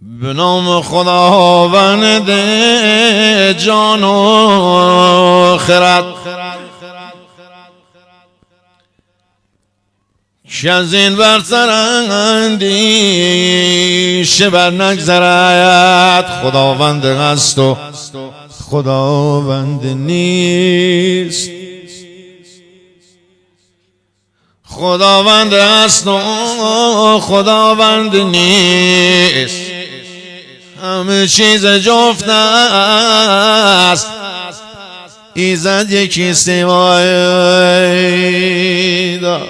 به نام خداوند جان و خرد که از این برتر اندیشه بر نگذرد. خداوند هست و خداوند نیست، خداوند هست و خداوند نیست، همه چیز جفت است، ایزد یکی سوای داد.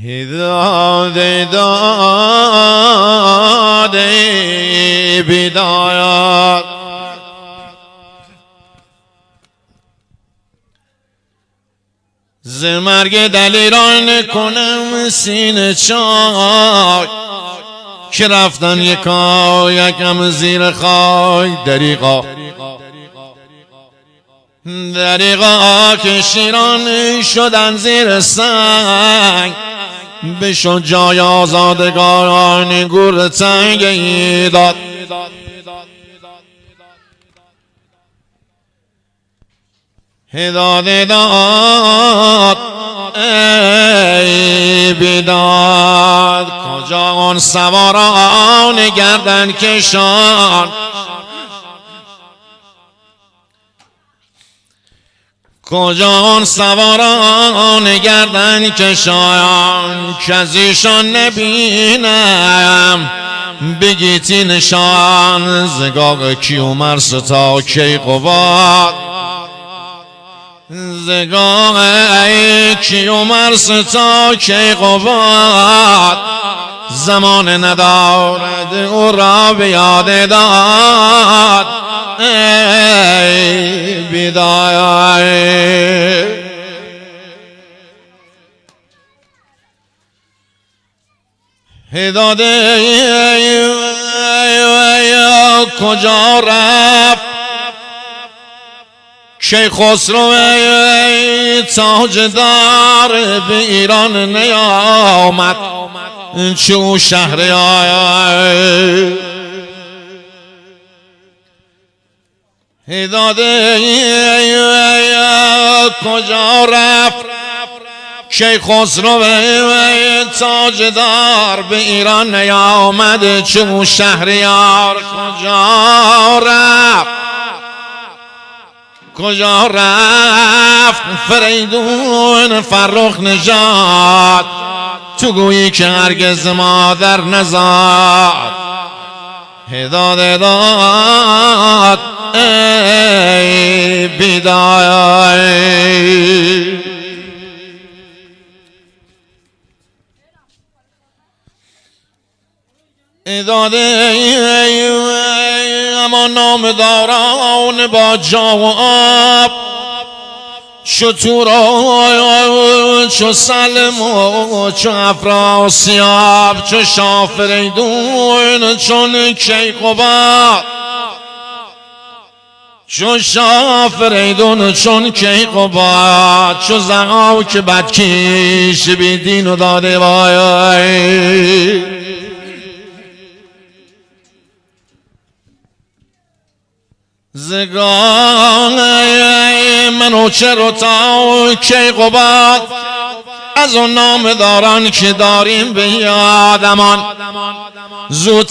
هدایت داد بدایت، ز مرگ دلیران کنم سینه چای، که رفتن یکم زیر خای. دریغا که شیران شدن زیر سنگ، بشد جای آزادگاران گور تنگ داد. هدایت داد ای بیداد، کجا آن سواران گردن کشان، کجا آن سواران گردن کشان، که از ایشان نبینم بگیتی نشان. زگاق کیومرث تا کیقباد، زگاق کیومرث تا کیقباد، زمان ندارد او را به یاد داد ای بدایت. هدایت کجا رفت کیخسرو تاجدار، به ایران نیامد چو شهریار. هدایت کجا رفت کیخسرو تاجدار، به ایران نیامد چو شهریار. کجا رفت فریدون فرخ نژاد، تو گویی که هرگز مادر نزاد. هدایت داد ای بدایت. اما نامداران با جا و آب، چو تورا چو سلم و چو افراسیاب، چو شاه فریدون چون کیقباد، چو شاه فریدون چون کیقباد، چو ضحاک بدکیش بی دین و داده وای. زگان منوچهر تا کیقباد، از اون نام داران که داریم به یادمان زود